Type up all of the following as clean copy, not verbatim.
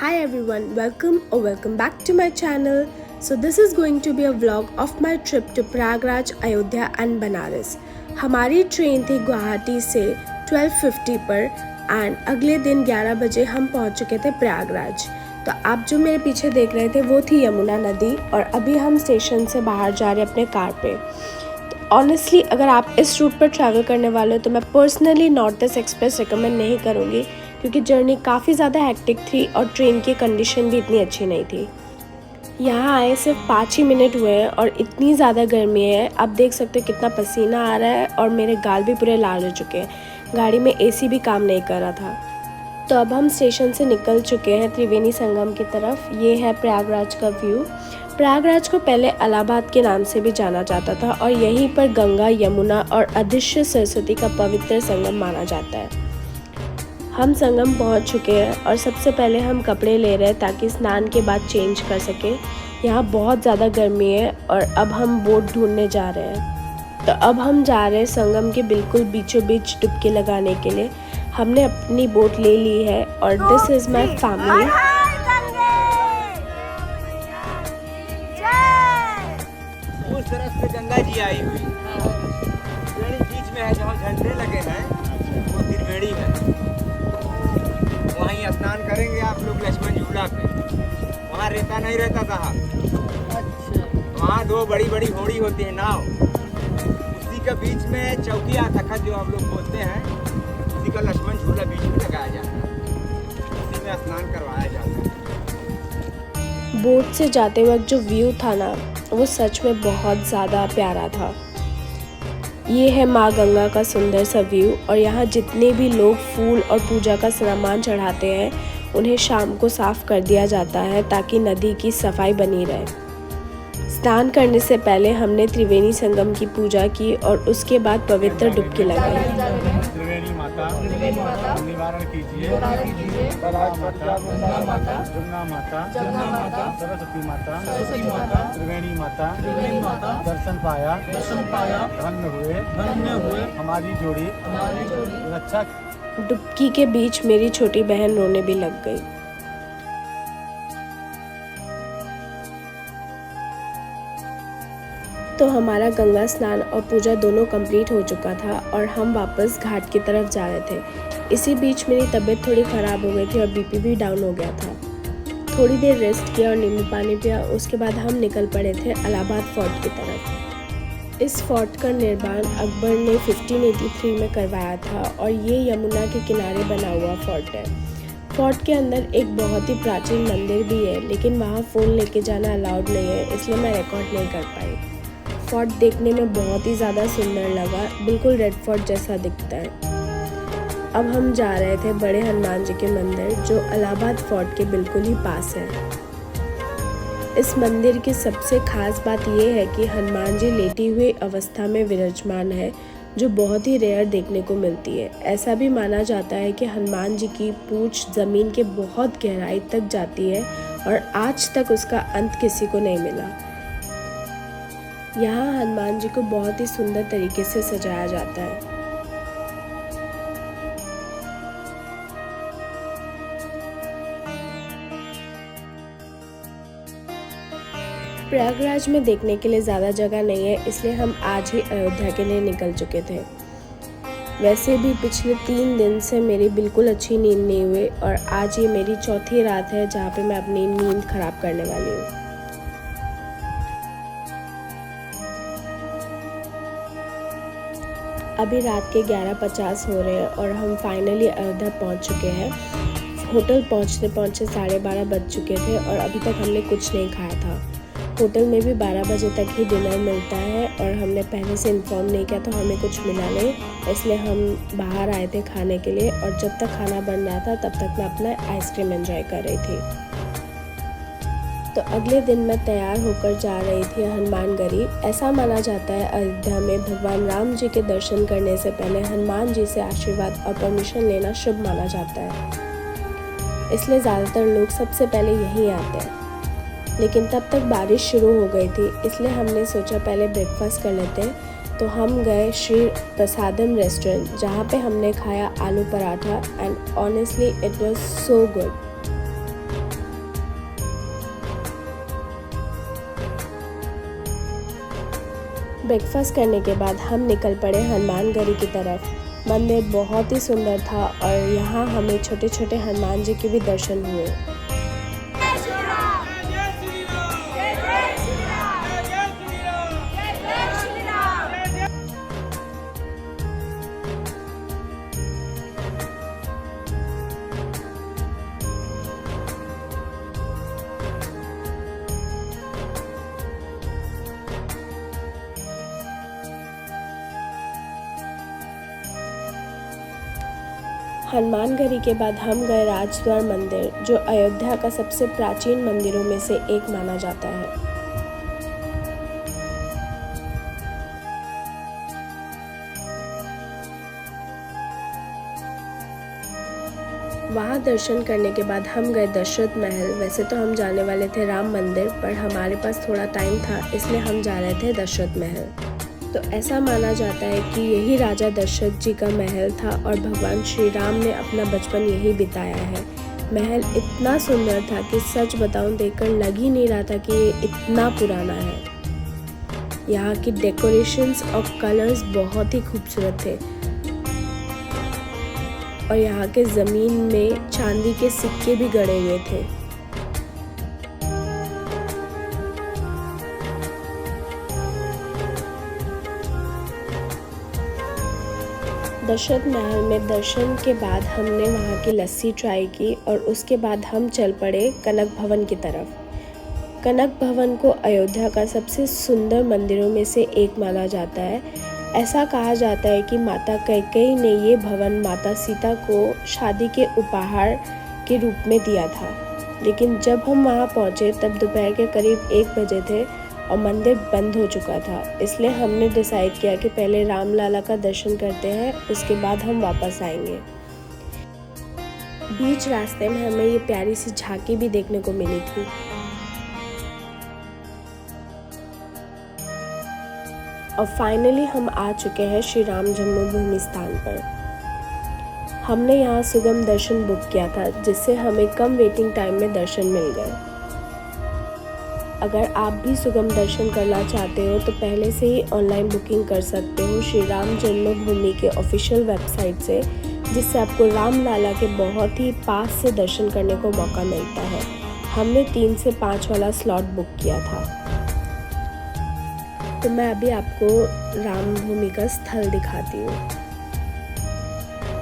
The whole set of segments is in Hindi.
Hi everyone, welcome back to my channel. So this is going to be a vlog of my trip to Prayagraj, Ayodhya and Banaras. हमारी ट्रेन थी गुवाहाटी से 12:50 पर एंड अगले दिन 11 बजे हम पहुंच चुके थे प्रयागराज। तो आप जो मेरे पीछे देख रहे थे वो थी यमुना नदी और अभी हम स्टेशन से बाहर जा रहे हैं अपने कार पे। तो ऑनेस्टली अगर आप इस रूट पर ट्रैवल करने वाले हो तो मैं personally north east express recommend नहीं करूँगी, क्योंकि जर्नी काफ़ी ज़्यादा हेक्टिक थी और ट्रेन की कंडीशन भी इतनी अच्छी नहीं थी। यहाँ आए सिर्फ 5 ही मिनट हुए हैं और इतनी ज़्यादा गर्मी है, आप देख सकते हो कितना पसीना आ रहा है और मेरे गाल भी पूरे लाल हो चुके हैं। गाड़ी में एसी भी काम नहीं कर रहा था। तो अब हम स्टेशन से निकल चुके हैं त्रिवेणी संगम की तरफ। ये है प्रयागराज का व्यू। प्रयागराज को पहले इलाहाबाद के नाम से भी जाना जाता था और यहीं पर गंगा, यमुना और अदृश्य सरस्वती का पवित्र संगम माना जाता है। हम संगम पहुंच चुके हैं और सबसे पहले हम कपड़े ले रहे हैं ताकि स्नान के बाद चेंज कर सके। यहाँ बहुत ज़्यादा गर्मी है और अब हम बोट ढूंढने जा रहे हैं। तो अब हम जा रहे हैं संगम के बिल्कुल बीचों बीच डुबकी लगाने के लिए। हमने अपनी बोट ले ली है और दिस इज़ माई फैमिली। उस तरफ से गंगा जी आई हुई त्रिवेणी बीच में है, जहाँ झंडे लगे हैं वो त्रिवेणी है। वहीं स्नान करेंगे आप लोग लक्ष्मण झूला पे। वहाँ रेता नहीं रहता था। अच्छा। वहाँ 2 बड़ी बड़ी होड़ी होती है नाव, उसी के बीच में चौकिया तखत जो हम लोग बोलते हैं, उसी का लक्ष्मण झूला बीच में लगाया जाता है, उसी में स्नान करवाया जाता है। बोट से जाते वक्त जो व्यू था ना, वो सच में बहुत ज़्यादा प्यारा था। ये है माँ गंगा का सुंदर सा व्यू और यहाँ जितने भी लोग फूल और पूजा का सामान चढ़ाते हैं उन्हें शाम को साफ़ कर दिया जाता है ताकि नदी की सफाई बनी रहे। स्नान करने से पहले हमने त्रिवेणी संगम की पूजा की और उसके बाद पवित्र डुबकी लगाई। त्रिवेणी माता निवारण कीजिए, गंगा माता, सरस्वती माता, त्रिवेणी माता, दर्शन पाया, धन्य हुए हमारी जोड़ी रक्षा। डुबकी के बीच मेरी छोटी बहन रोने भी लग गई। तो हमारा गंगा स्नान और पूजा दोनों कंप्लीट हो चुका था और हम वापस घाट की तरफ जा रहे थे। इसी बीच मेरी तबीयत थोड़ी ख़राब हो गई थी और बीपी भी डाउन हो गया था। थोड़ी देर रेस्ट किया और नींबू पानी पिया। उसके बाद हम निकल पड़े थे इलाहाबाद फोर्ट की तरफ। इस फोर्ट का निर्माण अकबर ने 1583 में करवाया था और ये यमुना के किनारे बना हुआ फोर्ट है। फोर्ट के अंदर एक बहुत ही प्राचीन मंदिर भी है, लेकिन वहाँ फ़ोन लेके जाना अलाउड नहीं है, इसलिए मैं रिकॉर्ड नहीं कर पाई। फोर्ट देखने में बहुत ही ज़्यादा सुंदर लगा, बिल्कुल रेड फोर्ट जैसा दिखता है। अब हम जा रहे थे बड़े हनुमान जी के मंदिर, जो इलाहाबाद फोर्ट के बिल्कुल ही पास है। इस मंदिर की सबसे खास बात यह है कि हनुमान जी लेटी हुई अवस्था में विराजमान है, जो बहुत ही रेयर देखने को मिलती है। ऐसा भी माना जाता है कि हनुमान जी की पूंछ ज़मीन के बहुत गहराई तक जाती है और आज तक उसका अंत किसी को नहीं मिला। यहाँ हनुमान जी को बहुत ही सुंदर तरीके से सजाया जाता है। प्रयागराज में देखने के लिए ज़्यादा जगह नहीं है, इसलिए हम आज ही अयोध्या के लिए निकल चुके थे। वैसे भी पिछले 3 दिन से मेरी बिल्कुल अच्छी नींद नहीं हुई और आज ये मेरी चौथी रात है जहाँ पे मैं अपनी नींद खराब करने वाली हूँ। अभी रात के 11:50 हो रहे हैं और हम फाइनली अयोध्या पहुँच चुके हैं। होटल पहुँचते 12:30 बज चुके थे और अभी तक हमने कुछ नहीं खाया था। होटल में भी 12 बजे तक ही डिनर मिलता है और हमने पहले से इन्फॉर्म नहीं किया तो हमें कुछ मिला नहीं, इसलिए हम बाहर आए थे खाने के लिए। और जब तक खाना बन रहा था तब तक मैं अपना आइसक्रीम एंजॉय कर रही थी। तो अगले दिन मैं तैयार होकर जा रही थी हनुमानगढ़ी। ऐसा माना जाता है अयोध्या में भगवान राम जी के दर्शन करने से पहले हनुमान जी से आशीर्वाद और परमिशन लेना शुभ माना जाता है, इसलिए ज़्यादातर लोग सबसे पहले यहीं आते हैं। लेकिन तब तक बारिश शुरू हो गई थी, इसलिए हमने सोचा पहले ब्रेकफास्ट कर लेते हैं। तो हम गए श्री प्रसादम रेस्टोरेंट, जहाँ पे हमने खाया आलू paratha and honestly it was so good. Breakfast करने के बाद हम निकल पड़े हनुमानगढ़ी की तरफ। मंदिर बहुत ही सुंदर था और यहाँ हमें छोटे छोटे हनुमान जी के भी दर्शन हुए। हनुमानगढ़ी के बाद हम गए राजद्वार मंदिर, जो अयोध्या का सबसे प्राचीन मंदिरों में से एक माना जाता है। वहाँ दर्शन करने के बाद हम गए दशरथ महल। वैसे तो हम जाने वाले थे राम मंदिर, पर हमारे पास थोड़ा टाइम था, इसलिए हम जा रहे थे दशरथ महल। तो ऐसा माना जाता है कि यही राजा दशरथ जी का महल था और भगवान श्री राम ने अपना बचपन यही बिताया है। महल इतना सुंदर था कि सच बताऊं, देखकर लग ही नहीं रहा था कि ये इतना पुराना है। यहाँ की डेकोरेशंस और कलर्स बहुत ही खूबसूरत थे और यहाँ के ज़मीन में चांदी के सिक्के भी गड़े हुए थे। दशरथ महल में दर्शन के बाद हमने वहाँ की लस्सी ट्राई की और उसके बाद हम चल पड़े कनक भवन की तरफ। कनक भवन को अयोध्या का सबसे सुंदर मंदिरों में से एक माना जाता है। ऐसा कहा जाता है कि माता कैकेयी ने ये भवन माता सीता को शादी के उपहार के रूप में दिया था, लेकिन जब हम वहाँ पहुँचे तब दोपहर के करीब 1 बजे थे और मंदिर बंद हो चुका था। इसलिए हमने डिसाइड किया कि पहले रामलला का दर्शन करते हैं, उसके बाद हम वापस आएंगे। बीच रास्ते में हमें ये प्यारी सी झांकी भी देखने को मिली थी। और फाइनली हम आ चुके हैं श्री राम जन्मभूमि स्थान पर। हमने यहाँ सुगम दर्शन बुक किया था, जिससे हमें कम वेटिंग टाइम में दर्शन मिल गए। अगर आप भी सुगम दर्शन करना चाहते हो तो पहले से ही ऑनलाइन बुकिंग कर सकते हो श्री राम जन्मभूमि के ऑफिशियल वेबसाइट से, जिससे आपको रामलला के बहुत ही पास से दर्शन करने को मौका मिलता है। हमने 3 से 5 वाला स्लॉट बुक किया था। तो मैं अभी आपको रामभूमि का स्थल दिखाती हूँ।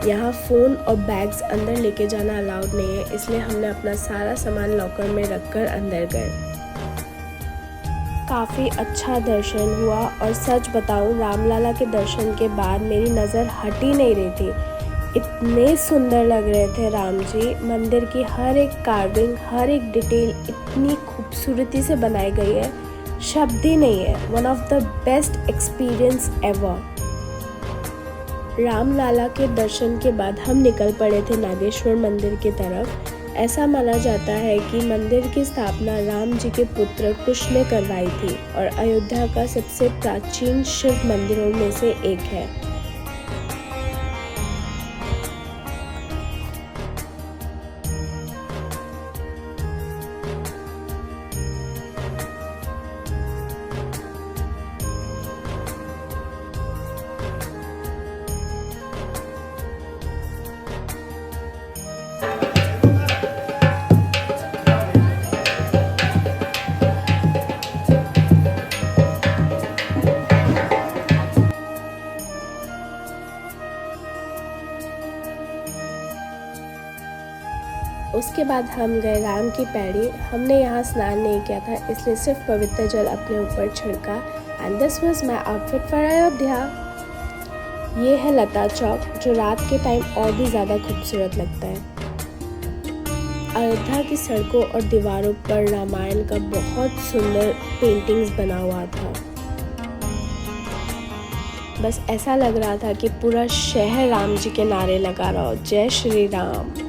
यहाँ फ़ोन और बैग्स अंदर लेके जाना अलाउड नहीं है, इसलिए हमने अपना सारा सामान लॉकर में रखकर अंदर गए। काफ़ी अच्छा दर्शन हुआ और सच बताऊं, रामलला के दर्शन के बाद मेरी नज़र हट ही नहीं रही थी। इतने सुंदर लग रहे थे राम जी। मंदिर की हर एक कार्विंग, हर एक डिटेल इतनी खूबसूरती से बनाई गई है, शब्द ही नहीं है। One of the best experience ever. Ramlalla के दर्शन के बाद हम निकल पड़े थे नागेश्वर मंदिर की तरफ। ऐसा माना जाता है कि मंदिर की स्थापना राम जी के पुत्र कुश ने करवाई थी और अयोध्या का सबसे प्राचीन शिव मंदिरों में से एक है। उसके बाद हम गए राम की पैड़ी। हमने यहाँ स्नान नहीं किया था, इसलिए सिर्फ पवित्र जल अपने ऊपर छिड़का। And this was my outfit for Ayodhya. ये है लता चौक, जो रात के टाइम और भी ज़्यादा खूबसूरत लगता है। अयोध्या की सड़कों और दीवारों पर रामायण का बहुत सुंदर पेंटिंग्स बना हुआ था। बस ऐसा लग रहा था कि पूरा शहर राम जी के नारे लगा रहा हो, जय श्री राम।